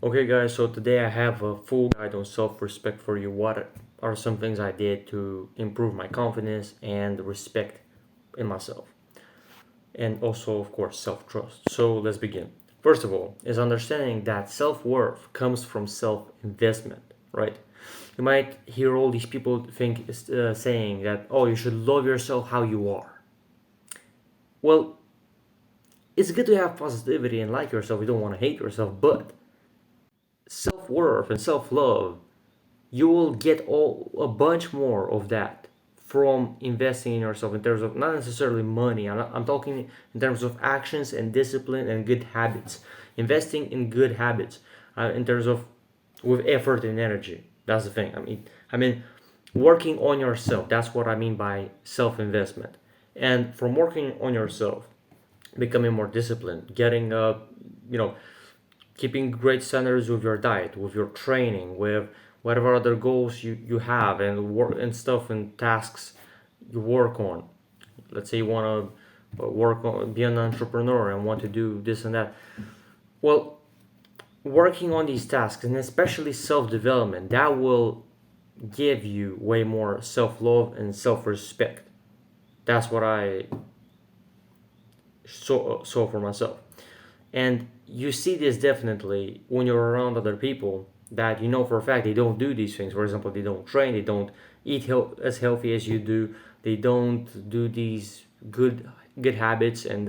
Okay, guys, so today I have a full guide on self respect for you. What are some things I did to improve my confidence and respect in myself? And also, of course, self trust. So let's begin. First of all, is understanding that self worth comes from self investment, right? You might hear all these people saying that, oh, you should love yourself how you are. Well, it's good to have positivity and like yourself. You don't want to hate yourself, but self worth and self love, you will get a bunch more of that from investing in yourself in terms of not necessarily money. I'm talking in terms of actions and discipline and good habits. Investing in good habits, in terms of with effort and energy. That's the thing. I mean, working on yourself. That's what I mean by self investment. And from working on yourself, becoming more disciplined, getting you know keeping great standards with your diet, with your training, with whatever other goals you have and work and stuff and tasks you work on. Let's say you want to work on be an entrepreneur and want to do this and that. Well, working on these tasks and especially self-development, that will give you way more self-love and self-respect. That's what I saw for myself. And you see this definitely when you're around other people that you know for a fact they don't do these things. For example, they don't train, they don't eat as healthy as you do, they don't do these good habits, and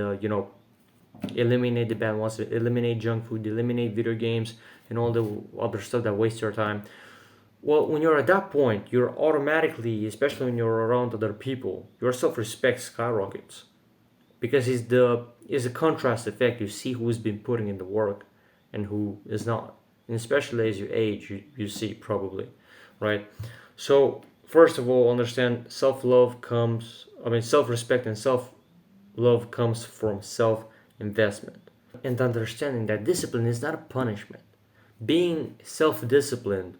eliminate the bad ones, eliminate junk food, eliminate video games, and all the other stuff that wastes your time. Well, when you're at that point, you're automatically, especially when you're around other people, your self-respect skyrockets because it's a contrast effect. You see who's been putting in the work and who is not, and especially as you age, you see probably, right? So first of all, understand self-respect and self-love comes from self-investment, and understanding that discipline is not a punishment. Being self-disciplined,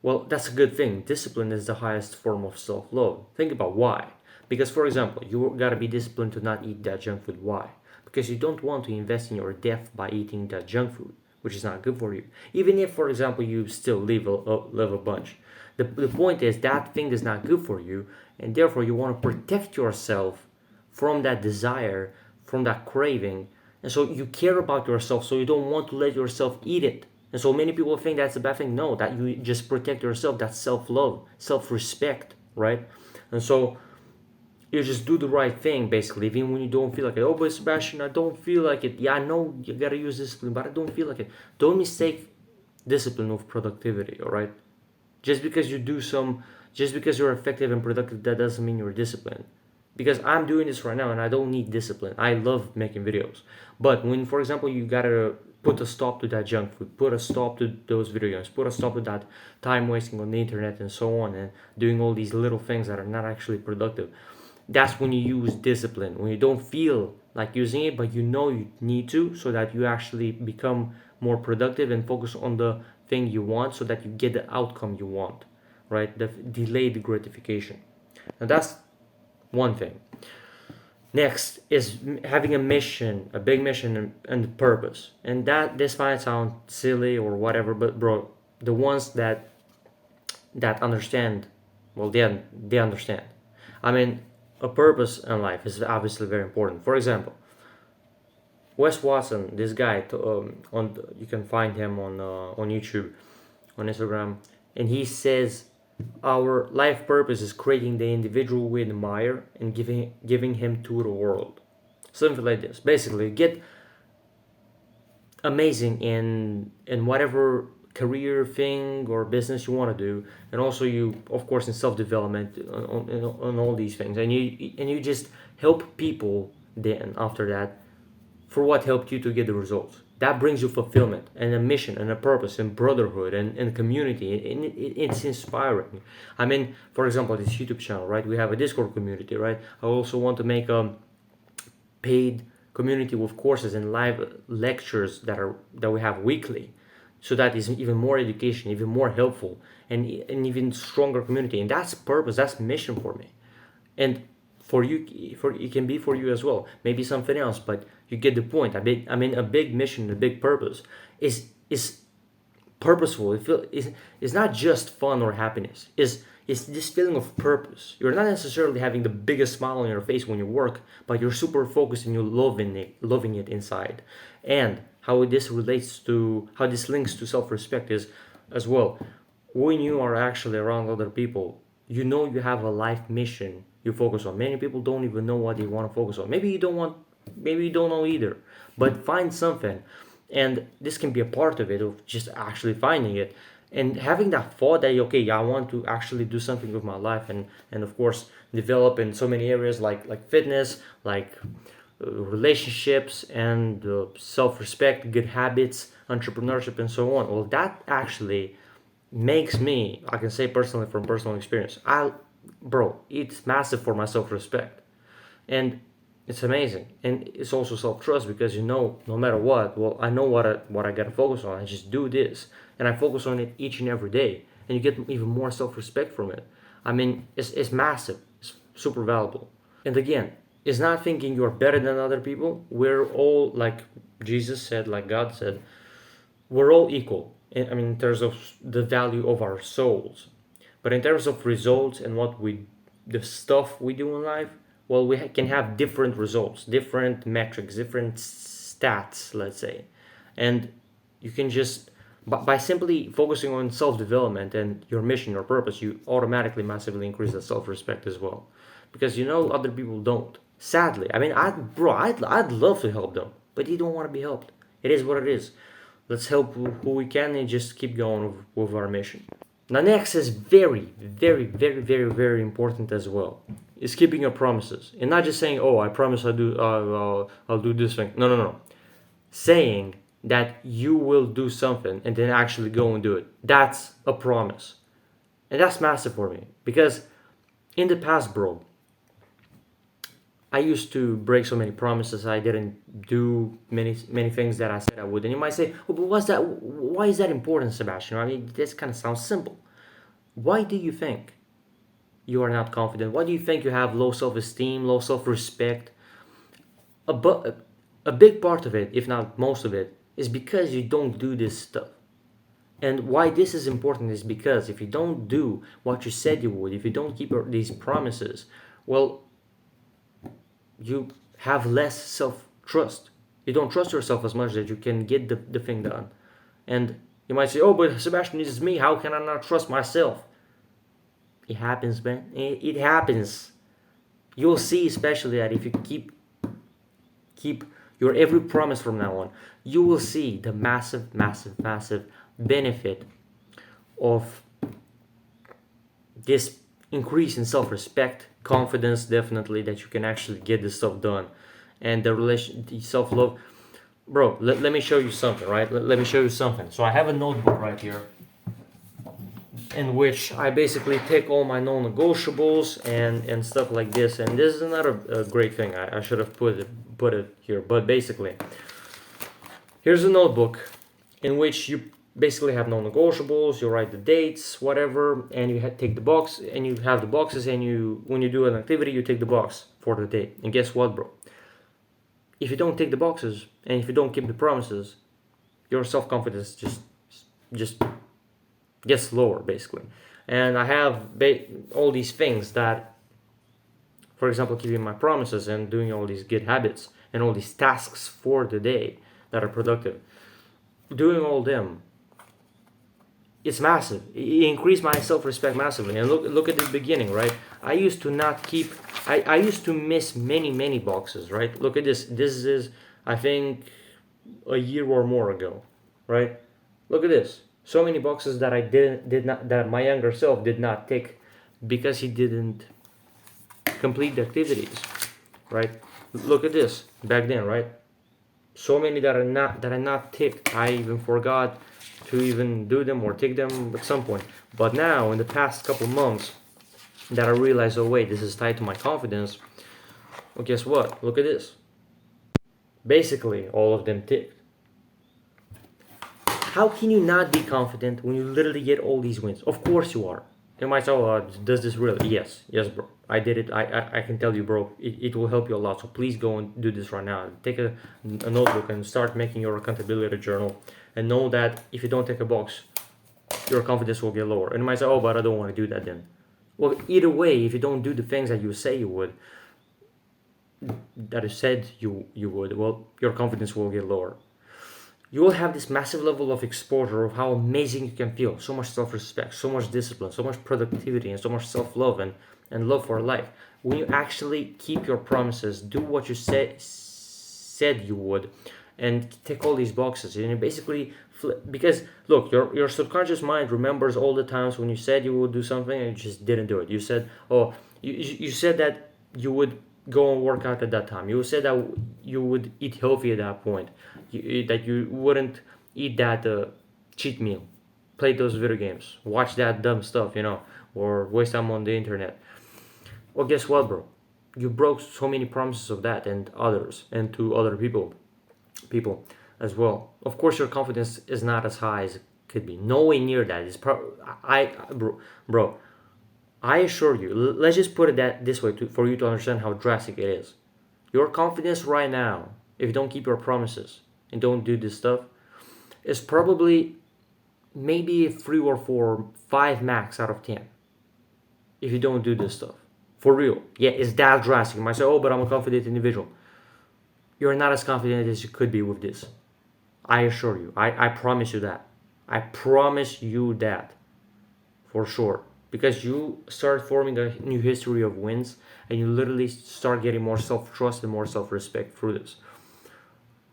well, that's a good thing. Discipline is the highest form of self love. Think about why. Because, for example, you gotta be disciplined to not eat that junk food. Why? Because you don't want to invest in your death by eating that junk food, which is not good for you. Even if, for example, you still live a bunch. The point is that thing is not good for you, and therefore you want to protect yourself from that desire, from that craving, and so you care about yourself, so you don't want to let yourself eat it. And so many people think that's a bad thing. No, that you just protect yourself. That's self-love, self-respect, right? And so you just do the right thing, basically, even when you don't feel like it. Oh, but Sebastian, I don't feel like it. Yeah, I know you gotta use discipline, but I don't feel like it. Don't mistake discipline with productivity, all right? Just because you do some, just because you're effective and productive, that doesn't mean you're disciplined. Because I'm doing this right now and I don't need discipline. I love making videos. But when, for example, you gotta put a stop to that junk food, put a stop to those video games, put a stop to that time wasting on the internet and so on, and doing all these little things that are not actually productive. That's when you use discipline. When you don't feel like using it, but you know you need to, so that you actually become more productive and focus on the thing you want, so that you get the outcome you want, right? The delayed gratification. Now that's one thing. Next is having a mission, a big mission and purpose. And that this might sound silly or whatever, but bro, the ones that understand, well, they understand. I mean, a purpose in life is obviously very important. For example, Wes Watson, this guy, on you can find him on YouTube, on Instagram, and he says our life purpose is creating the individual we admire and giving him to the world. Something like this. Basically, get amazing in whatever career thing or business you want to do, and also you, of course, in self development on all these things, and you just help people. Then after that, for what helped you to get the results. That brings you fulfillment and a mission and a purpose and brotherhood and community. And it's inspiring. I mean, for example, this YouTube channel, right? We have a Discord community, right? I also want to make a paid community with courses and live lectures that we have weekly, so that is even more education, even more helpful, and an even stronger community. And that's purpose, that's mission for me. And for you, for it can be for you as well, maybe something else, but you get the point. I mean, a big mission, a big purpose is purposeful. It's not just fun or happiness. It's this feeling of purpose. You're not necessarily having the biggest smile on your face when you work, but you're super focused and you're loving it inside. And how this links to self-respect is as well. When you are actually around other people, you know you have a life mission you focus on. Many people don't even know what they want to focus on. Maybe you don't know either. But find something, and this can be a part of it, of just actually finding it and having that thought that okay, yeah, I want to actually do something with my life, and of course develop in so many areas like fitness, like relationships, and self-respect, good habits, entrepreneurship, and so on. Well, that actually makes me, I can say personally from personal experience, it's massive for my self-respect, and it's amazing, and it's also self-trust because no matter what, well, I know what I gotta focus on. I just do this, and I focus on it each and every day, and you get even more self-respect from it. I mean, it's massive. It's super valuable. And again, it's not thinking you're better than other people. We're all, like Jesus said, like God said, we're all equal. I mean, in terms of the value of our souls, but in terms of results and the stuff we do in life, well, we can have different results, different metrics, different stats, let's say, and you can just by simply focusing on self-development and your mission, your purpose, you automatically massively increase the self-respect as well, because other people don't. Sadly, I mean, I'd love to help them, but they don't want to be helped. It is what it is. Let's help who we can and just keep going with our mission. Now, next is very, very, very, very, very important as well. Is keeping your promises and not just saying, "Oh, I promise I'll do this thing." No, no, no. Saying that you will do something and then actually go and do it. That's a promise, and that's massive for me because in the past, bro, I used to break so many promises. I didn't do many things that I said I would. And you might say, "Oh, but what's that? Why is that important, Sebastian?" I mean, this kind of sounds simple. Why do you think you are not confident? Why do you think you have low self-esteem, low self-respect? A big part of it, if not most of it, is because you don't do this stuff. And why this is important is because if you don't do what you said you would, if you don't keep these promises, well, you have less self-trust. You don't trust yourself as much that you can get the thing done. And you might say, "Oh, but Sebastian, this is me. How can I not trust myself?" It happens, man. It happens. You'll see, especially that if you keep your every promise from now on, you will see the massive, massive, massive benefit of this increase in self-respect, confidence, definitely, that you can actually get this stuff done, and the self-love. Bro, let me show you something, right? Let me show you something. So I have a notebook right here in which I basically take all my non-negotiables and stuff like this. And this is another great thing. I should have put it here, but basically, here's a notebook in which you basically have non-negotiables. You write the dates, whatever, and you take the box, and you have the boxes, and when you do an activity, you take the box for the day. And guess what, bro? If you don't take the boxes and if you don't keep the promises, your self-confidence just gets lower, basically. And I have all these things that, for example, keeping my promises and doing all these good habits and all these tasks for the day that are productive. Doing all them, it's massive. It increased my self-respect massively. And look at the beginning, right? I used to not keep. I used to miss many boxes, right? Look at this. This is, I think, a year or more ago, right? Look at this. So many boxes that I did not, that my younger self did not tick because he didn't complete the activities, right? Look at this back then, right? So many that are not ticked. I even forgot to even do them or tick them at some point. But now, in the past couple months, that I realized, oh wait, this is tied to my confidence. Well, guess what? Look at this. Basically, all of them ticked. How can you not be confident when you literally get all these wins? Of course you are. You might say, "Oh, does this really?" Yes, bro. I did it. I can tell you, bro. It will help you a lot. So please go and do this right now. Take a notebook and start making your accountability journal. and know that if you don't take a box, your confidence will get lower. And you might say, oh, but I don't want to do that then. Well, either way, if you don't do the things that you say you would, that you said you would, well, your confidence will get lower. You will have this massive level of exposure of how amazing you can feel, so much self-respect, so much discipline, so much productivity, and so much self-love and love for life. When you actually keep your promises, do what you said you would, and tick all these boxes, and you basically because look, your subconscious mind remembers all the times when you said you would do something and you just didn't do it. You said, oh, you said that you would go and work out at that time. You said that you would eat healthy at that point. That you wouldn't eat that cheat meal, play those video games, watch that dumb stuff, or waste time on the internet. Well, guess what, bro? You broke so many promises of that and others, and to other people as well. Of course, your confidence is not as high as it could be. Nowhere near that. Bro, I assure you. Let's just put it this way for you to understand how drastic it is. Your confidence right now, if you don't keep your promises and don't do this stuff, is probably maybe a 3 or 4, 5 max out of 10. If you don't do this stuff. For real. Yeah, it's that drastic. You might say, oh, but I'm a confident individual. You're not as confident as you could be with this. I assure you. I promise you that. I promise you that. For sure. Because you start forming a new history of wins, and you literally start getting more self-trust and more self-respect through this.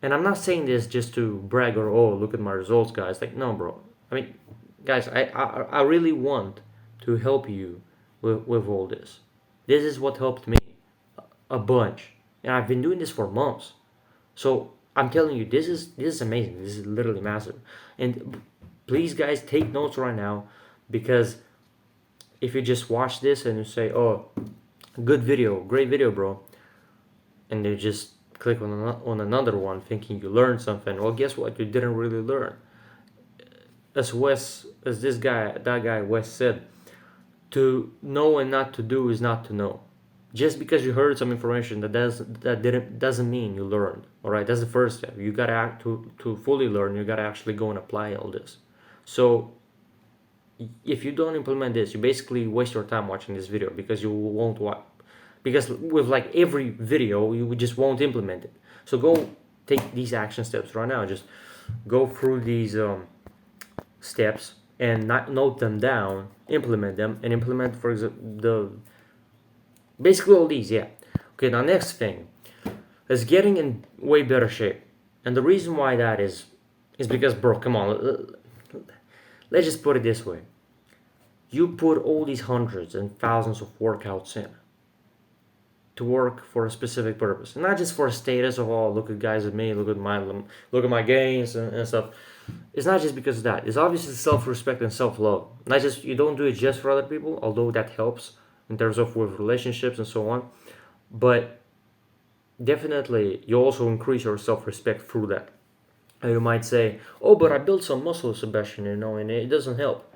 And I'm not saying this just to brag or, oh, look at my results, guys. Like, no, bro. I mean, guys, I really want to help you with all this. This is what helped me a bunch. And I've been doing this for months. So I'm telling you, this is amazing. This is literally massive. And please, guys, take notes right now, because if you just watch this and you say, oh, good video, great video, bro, and you just click on another one thinking you learned something, well, guess what? You didn't really learn. As that guy Wes said, to know and not to do is not to know. Just because you heard some information doesn't mean you learned. All right, that's the first step. You gotta to fully learn. You gotta actually go and apply all this. So if you don't implement this, you basically waste your time watching this video, because you won't watch. Because with like every video, you just won't implement it. So go take these action steps right now. Just go through these steps and note them down, implement them, and implement, for example, basically all these. Yeah. Okay. Now, next thing is getting in way better shape, and the reason why that is because, bro, come on. Let's just put it this way. You put all these hundreds and thousands of workouts in to work for a specific purpose, and not just for a status of, oh, look at guys at me, look at my gains and stuff. It's not just because of that. It's obviously self-respect and self-love. Not just, you don't do it just for other people, although that helps in terms of with relationships and so on, but definitely you also increase your self-respect through that. And you might say, oh, but I built some muscle, Sebastian, and it doesn't help.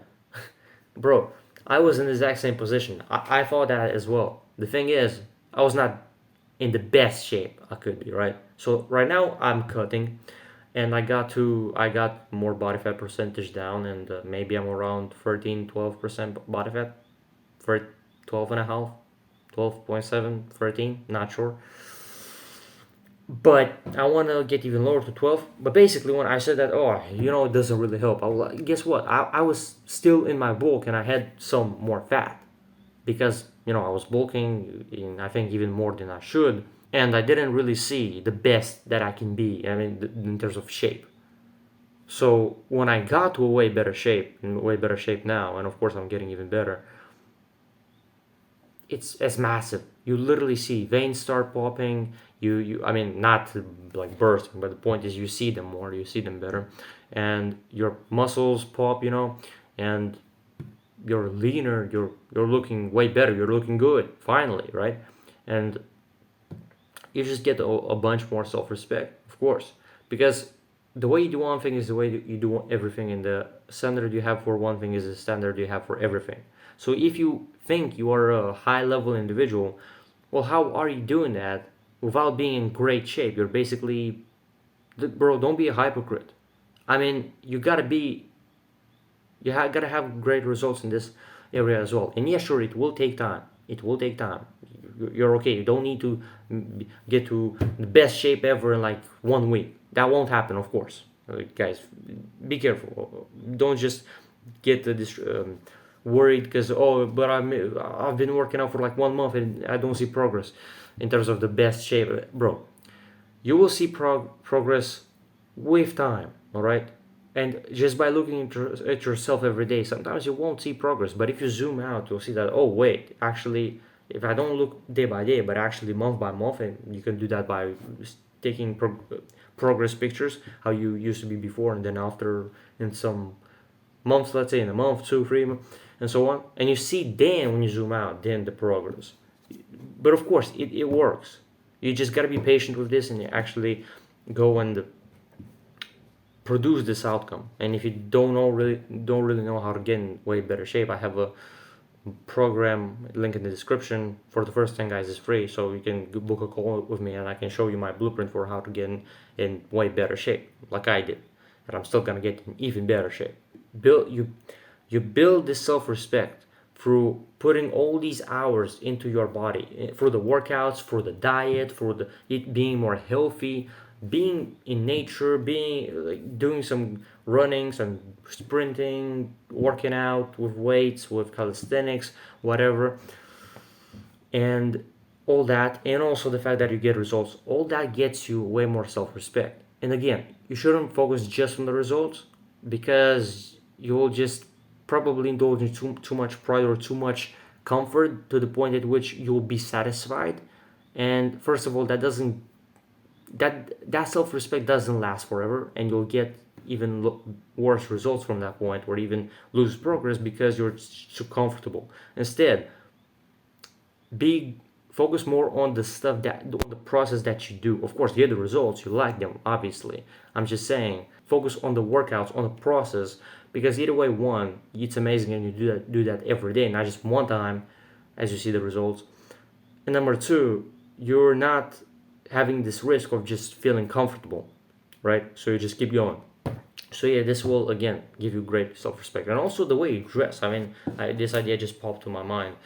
Bro, I was in the exact same position. I thought that as well. The thing is, I was not in the best shape I could be, right? So right now I'm cutting, and I got more body fat percentage down, and maybe I'm around 13-12% body fat, for 12.5, 12.7, 13, not sure. But I want to get even lower to 12. But basically, when I said that, oh, it doesn't really help, guess what? I was still in my bulk, and I had some more fat, because I was bulking in, I think, even more than I should, and I didn't really see the best that I can be. I mean, in terms of shape. So when I got to a way better shape now, and of course I'm getting even better, it's massive. You literally see veins start popping. I mean, not like bursting, but the point is you see them more, you see them better, and your muscles pop, and you're leaner, you're looking way better, you're looking good, finally, right? And you just get a bunch more self-respect, of course, because the way you do one thing is the way you do everything, and the standard you have for one thing is the standard you have for everything. So if you think you are a high-level individual, well, how are you doing that without being in great shape? You're basically, bro, don't be a hypocrite. I mean, gotta have great results in this area as well. And yeah, sure, it will take time. It will take time. You're okay. You don't need to get to the best shape ever in like 1 week. That won't happen, of course. Guys, be careful. Don't just get this worried because, oh, but I've been working out for like 1 month and I don't see progress in terms of the best shape, bro. You will see progress with time. All right. And just by looking at yourself every day, sometimes you won't see progress. But if you zoom out, you'll see that, oh, wait, actually, if I don't look day by day, but actually month by month, and you can do that by taking progress pictures, how you used to be before and then after in some months, let's say in a month, 2, 3, and so on. And you see then when you zoom out, then the progress. But of course, it works. You just got to be patient with this and you actually go and produce this outcome. And if you don't really know how to get in way better shape, I have a program link in the description. For the first 10 guys is free, so you can book a call with me and I can show you my blueprint for how to get in way better shape like I did, and I'm still gonna get in even better shape. You build this self-respect through putting all these hours into your body, for the workouts, for the diet, for the it being more healthy, being in nature, being like doing some running, some sprinting, working out with weights, with calisthenics, whatever, and all that, and also the fact that you get results, all that gets you way more self-respect. And again, you shouldn't focus just on the results because you'll just probably indulge in too much pride or too much comfort to the point at which you'll be satisfied. And first of all, that self-respect doesn't last forever, and you'll get even worse results from that point, or even lose progress because you're too comfortable. Instead, be focus more on the stuff that the process that you do. Of course, get the results, you like them, obviously. I'm just saying, focus on the workouts, on the process, because either way, one, it's amazing and you do that every day, not just one time as you see the results. And number two, you're not having this risk of just feeling comfortable, right? So you just keep going. So yeah, this will again give you great self-respect, and also the way you dress. I mean, this idea just popped to my mind.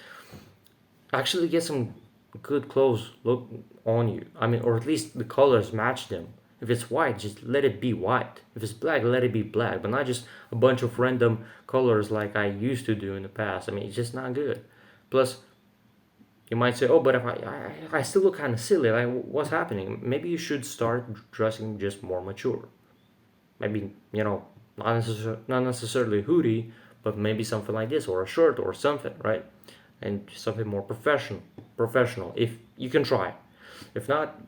Actually, get some good clothes look on you. I mean, or at least the colors match them. If it's white, just let it be white. If it's black, let it be black, but not just a bunch of random colors like I used to do in the past. I mean, it's just not good. Plus, you might say, oh, but if I still look kind of silly, like what's happening? Maybe you should start dressing just more mature. Maybe, not necessarily a hoodie, but maybe something like this, or a shirt or something, right? And something more professional, if you can try. If not,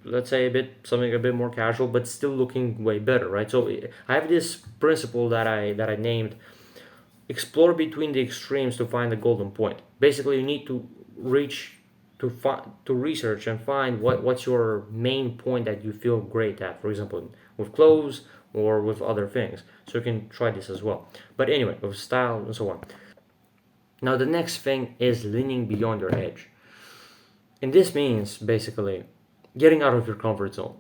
let's say something a bit more casual, but still looking way better, right? So I have this principle that I named explore between the extremes to find the golden point. Basically, you need to research and find what's your main point that you feel great at. For example, with clothes or with other things. So you can try this as well. But anyway, with style and so on. Now the next thing is leaning beyond your edge. And this means basically getting out of your comfort zone.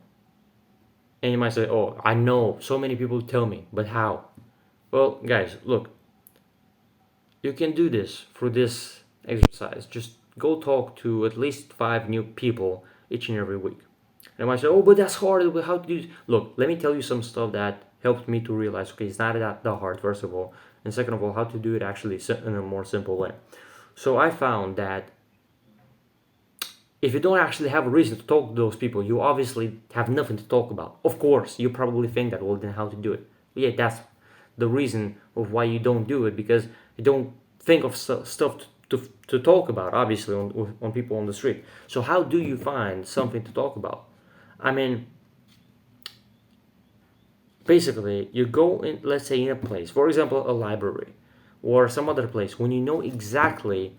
And you might say, oh, I know so many people tell me, but how? Well, guys, look, you can do this through this exercise. Just go talk to at least 5 new people each and every week. And I might say, oh, but that's hard. How to do this? Look, let me tell you some stuff that helped me to realize, okay, it's not that hard, first of all. And second of all, how to do it actually in a more simple way. So I found that if you don't actually have a reason to talk to those people, you obviously have nothing to talk about. Of course, you probably think that, well, then how to do it? But yeah, that's the reason of why you don't do it, because you don't think of stuff to talk about, obviously, on people on the street. So how do you find something to talk about? I mean, basically, you go in, let's say, in a place, for example, a library or some other place, when you know exactly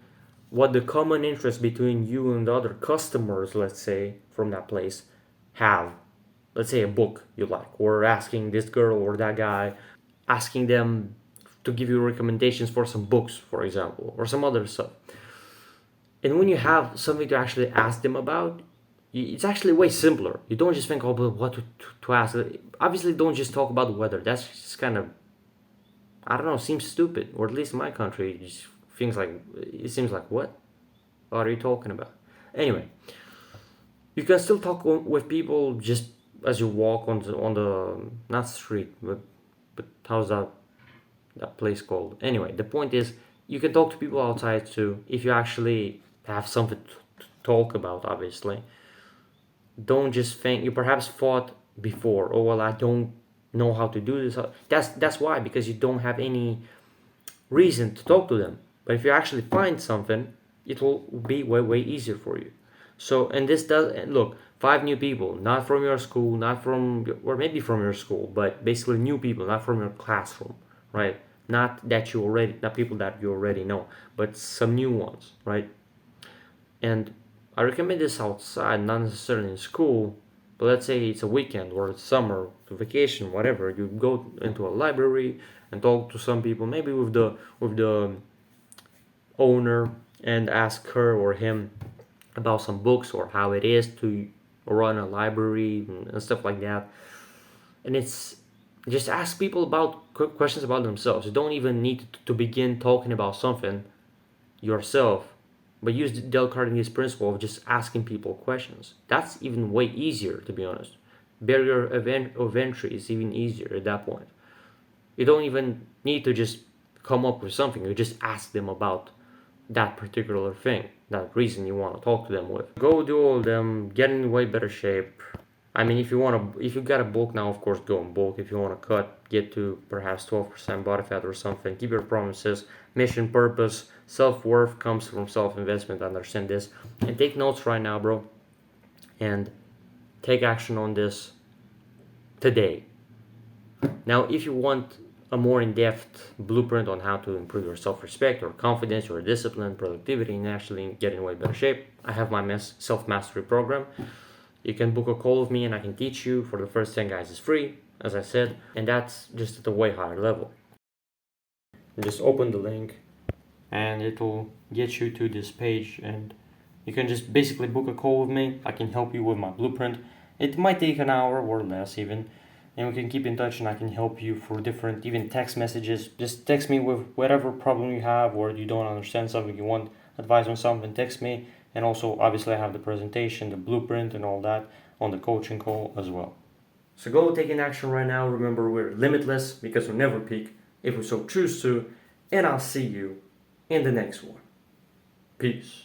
what the common interest between you and the other customers, let's say, from that place have. Let's say a book you like, or asking this girl or that guy, asking them to give you recommendations for some books, for example, or some other stuff. And when you have something to actually ask them about, It's actually way simpler. You don't just think about what to ask. Obviously, don't just talk about the weather. That's just kind of, I don't know, seems stupid. Or at least in my country, it seems like, what are you talking about? Anyway, you can still talk with people just as you walk on the not street, but how's that place called? Anyway, the point is you can talk to people outside too if you actually have something to talk about. Obviously, don't just think you perhaps thought before, oh well, I don't know how to do this. That's why, because you don't have any reason to talk to them. But if you actually find something, it will be way easier for you. So, and this does, and look, five new people, not from your school, not from, or maybe from your school, but basically new people, not from your classroom, right? Not people that you already know, but some new ones, right? And I recommend this outside, not necessarily in school, but let's say it's a weekend or it's summer, vacation, whatever. You go into a library and talk to some people, maybe with the owner, and ask her or him about some books or how it is to run a library and stuff like that. And it's just ask people about questions about themselves. You don't even need to begin talking about something yourself, but use Dale Carnegie's principle of just asking people questions. That's even way easier, to be honest. Barrier of entry is even easier at that point. You don't even need to just come up with something. You just ask them about that particular thing, that reason you want to talk to them with. Go do all of them, get in way better shape. I mean, if you got a bulk now, of course, go in bulk. If you want to cut, get to perhaps 12% body fat or something. Keep your promises, mission, purpose, self-worth comes from self-investment. Understand this, and take notes right now, bro, and take action on this today. Now, if you want a more in-depth blueprint on how to improve your self-respect or confidence or discipline, productivity, and actually get in way better shape, I have my self-mastery program. You can book a call with me and I can teach you. For the first 10 guys, it's free, as I said, and that's just at a way higher level. You just open the link and it will get you to this page, and you can just basically book a call with me. I can help you with my blueprint. It might take an hour or less even, and we can keep in touch and I can help you for different, even text messages. Just text me with whatever problem you have, or you don't understand something, you want advice on something, text me. And also, obviously, I have the presentation, the blueprint, and all that on the coaching call as well. So go take an action right now. Remember, we're limitless because we never peak if we so choose to. And I'll see you in the next one. Peace.